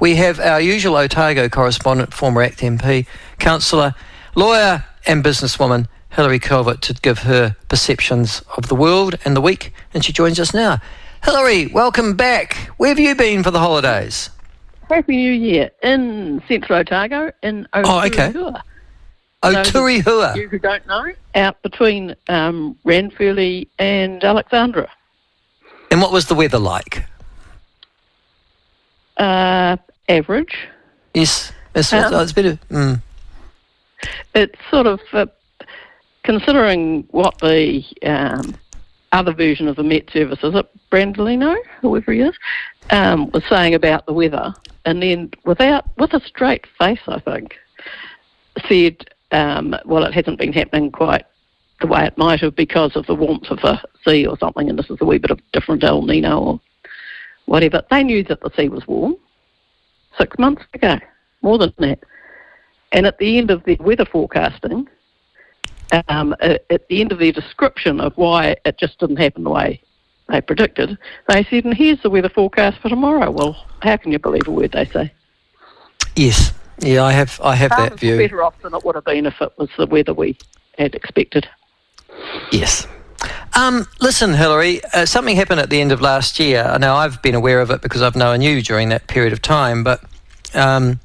we have our usual Otago correspondent, former ACT MP, councillor, lawyer and businesswoman, Hilary Calvert, to give her perceptions of the world and the week, and she joins us now. Hilary, welcome back. Where have you been for the holidays? Happy New Year in Central Otago, in Oturihua. Oturihua. You who don't know, out between Ranfurly and Alexandra. And what was the weather like? Average. Yes, it's better. It's sort of, considering what the other version of the Met Service, is it Brandolino, whoever he is, was saying about the weather, and then with a straight face, I think, said, well, it hasn't been happening quite the way it might have because of the warmth of the sea or something, and this is a wee bit of different El Nino or whatever. They knew that the sea was warm 6 months ago, more than that. And at the end of their weather forecasting, at the end of their description of why it just didn't happen the way they predicted, they said, and here's the weather forecast for tomorrow. Well, how can you believe a word they say? Yes. Yeah, I have that view. Better off than it would have been if it was the weather we had expected. Yes. Listen, Hilary, something happened at the end of last year. Now, I've been aware of it because I've known you during that period of time, but I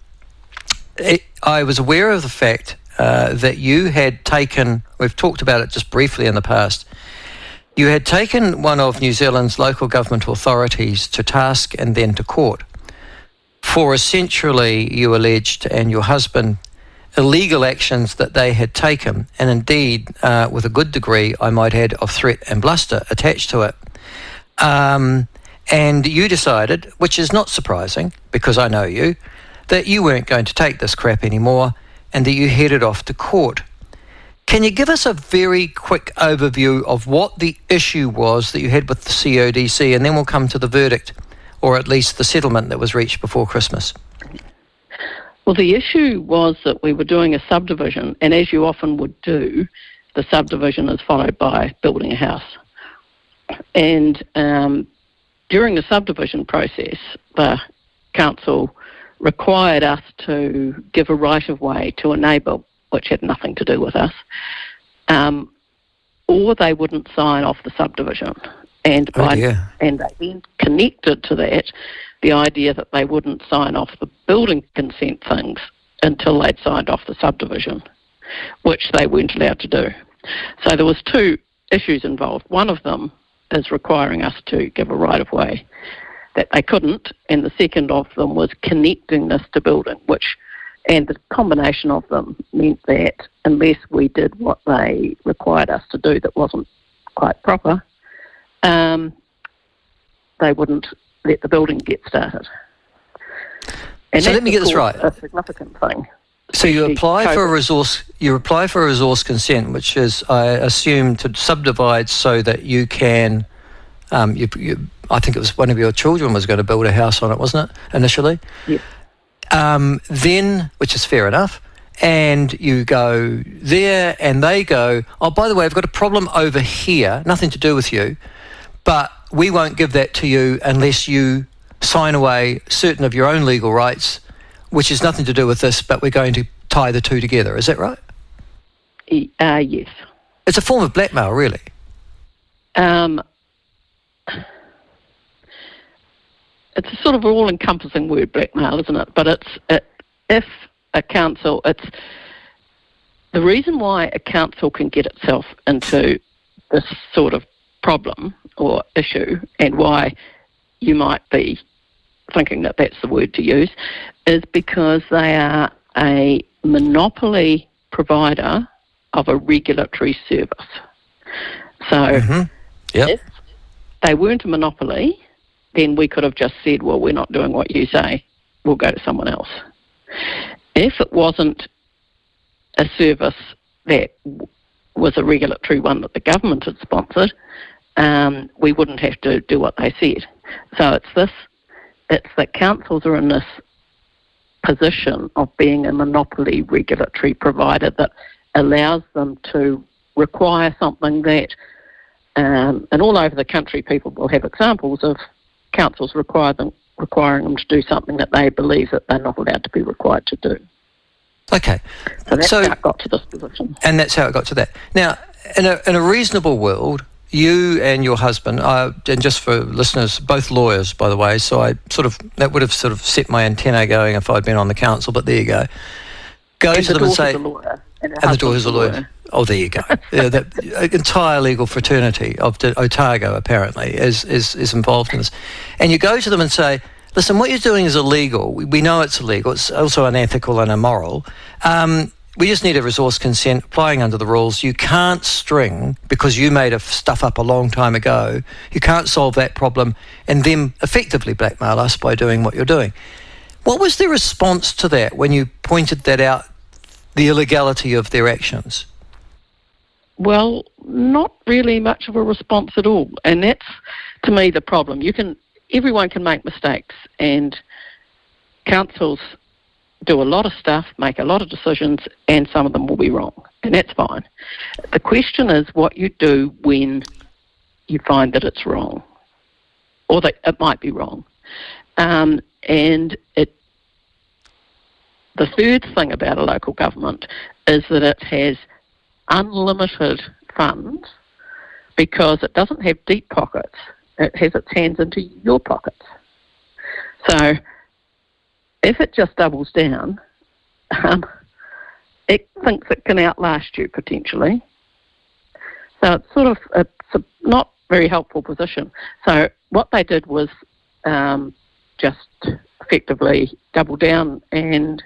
was aware of the fact that you had taken, we've talked about it just briefly in the past, you had taken one of New Zealand's local government authorities to task and then to court for essentially, you alleged, and your husband, illegal actions that they had taken, and indeed with a good degree, I might add, of threat and bluster attached to it. And you decided, which is not surprising because I know you, that you weren't going to take this crap anymore and that you headed off to court. Can you give us a very quick overview of what the issue was that you had with the CODC, and then we'll come to the verdict, or at least the settlement that was reached before Christmas? Well, the issue was that we were doing a subdivision, and as you often would do, the subdivision is followed by building a house. And during the subdivision process, the council required us to give a right-of-way to a neighbour, which had nothing to do with us, or they wouldn't sign off the subdivision. And they then connected to that the idea that they wouldn't sign off the building consent things until they'd signed off the subdivision, which they weren't allowed to do. So there was two issues involved. One of them is requiring us to give a right-of-way that they couldn't, and the second of them was connecting this to building, and the combination of them meant that unless we did what they required us to do that wasn't quite proper, they wouldn't let the building get started. And so let me get this right. A significant thing. So you apply for a resource consent, which is, I assume, to subdivide so that you can. I think it was one of your children was going to build a house on it, wasn't it, initially? Yes. Then, which is fair enough, and you go there and they go, oh, by the way, I've got a problem over here, nothing to do with you, but we won't give that to you unless you sign away certain of your own legal rights, which has nothing to do with this, but we're going to tie the two together. Is that right? Yes. It's a form of blackmail, really. It's a sort of all-encompassing word, blackmail, isn't it? But if a council, it's the reason why a council can get itself into this sort of problem or issue, and why you might be thinking that that's the word to use, is because they are a monopoly provider of a regulatory service. So if they weren't a monopoly, then we could have just said, well, we're not doing what you say, we'll go to someone else. If it wasn't a service that was a regulatory one that the government had sponsored, we wouldn't have to do what they said. So it's that councils are in this position of being a monopoly regulatory provider that allows them to require something that, and all over the country people will have examples of councils requiring requiring them to do something that they believe that they're not allowed to be required to do. Okay. So that's how it got to this position. And that's how it got to that. Now, in a reasonable world, you and your husband, and just for listeners, both lawyers, by the way, so that would have sort of set my antenna going if I'd been on the council, but there you go. Go to them and say... And the daughter's a lawyer. Oh, there you go. That entire legal fraternity of Otago, apparently, is involved in this. And you go to them and say, listen, what you're doing is illegal. We know it's illegal. It's also unethical and immoral. We just need a resource consent applying under the rules. You can't string, because you made stuff up a long time ago, you can't solve that problem and then effectively blackmail us by doing what you're doing. What was the response to that when you pointed that out, the illegality of their actions? Well, not really much of a response at all. And that's, to me, the problem. Everyone can make mistakes, and councils do a lot of stuff, make a lot of decisions, and some of them will be wrong, and that's fine. The question is what you do when you find that it's wrong, or that it might be wrong. The third thing about a local government is that it has unlimited funds because it doesn't have deep pockets. It has its hands into your pockets. So if it just doubles down, it thinks it can outlast you potentially. So it's a not very helpful position. So what they did was just effectively double down, and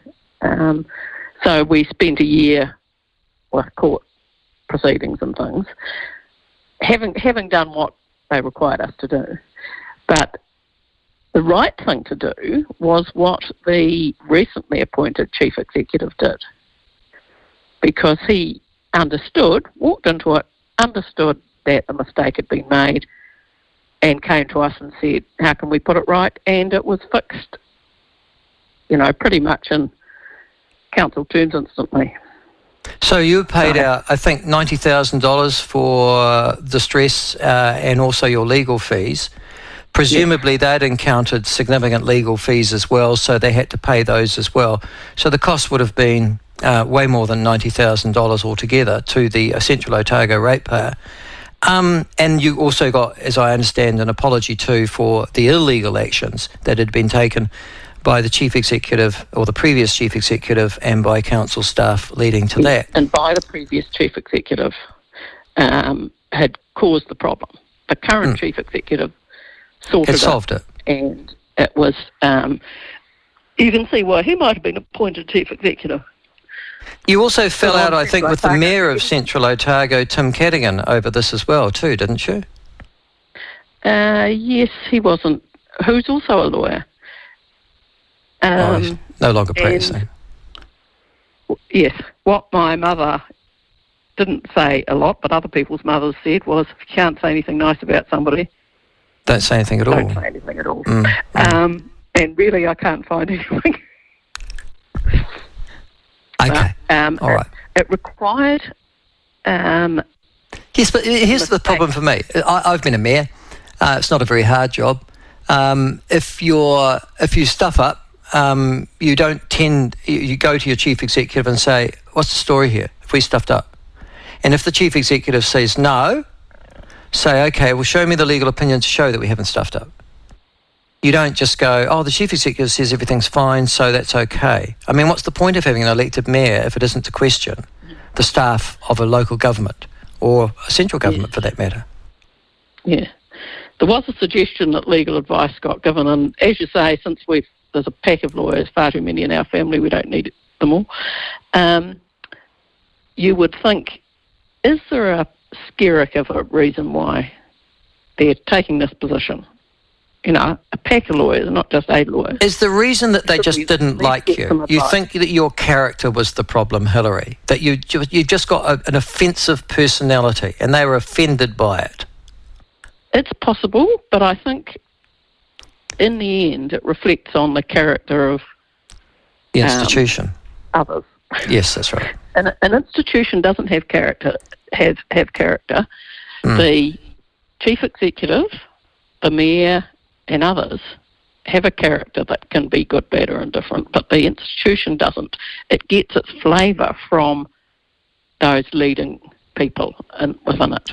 so we spent a year with court proceedings and things, having done what they required us to do. But the right thing to do was what the recently appointed chief executive did, because he walked into it, understood that a mistake had been made, and came to us and said, how can we put it right? And it was fixed, pretty much in council terms instantly. So you paid out, I think, $90,000 for distress and also your legal fees. Presumably they'd encountered significant legal fees as well, so they had to pay those as well. So the cost would have been way more than $90,000 altogether to the Central Otago ratepayer. And you also got, as I understand, an apology too for the illegal actions that had been taken by the chief executive or the previous chief executive and by council staff leading to that. And by the previous chief executive had caused the problem. The current chief executive solved it. And it was, you can see why he might have been appointed chief executive. You also fell out, I think, with the mayor of Central Otago, Tim Cadogan, over this as well too, didn't you? Yes, he wasn't. Who's also a lawyer. He's no longer practicing. Yes. What my mother didn't say a lot, but other people's mothers said, was if you can't say anything nice about somebody, don't say anything at all. Don't say anything at all. And really, I can't find anything. Okay. All right. It required... yes, but here's the problem for me. I've been a mayor. It's not a very hard job. If you stuff up, you go to your chief executive and say, what's the story here if we stuffed up? And if the chief executive says no, say, okay, well, show me the legal opinion to show that we haven't stuffed up. You don't just go, oh, the chief executive says everything's fine, so that's okay. I mean, what's the point of having an elected mayor if it isn't to question the staff of a local government or a central government for that matter? Yeah. There was a suggestion that legal advice got given, and as you say, since there's a pack of lawyers, far too many in our family, we don't need them all, you would think, is there a skerrick of a reason why they're taking this position? A pack of lawyers, not just a lawyer. Is the reason that they just didn't like you? You think that your character was the problem, Hilary? That you've just got an offensive personality and they were offended by it? It's possible, but I think in the end it reflects on the character of the institution. Others. Yes, that's right. An institution doesn't have character. Have character. The chief executive, the mayor, and others have a character that can be good, bad or indifferent, but the institution doesn't. It gets its flavour from those leading people within it.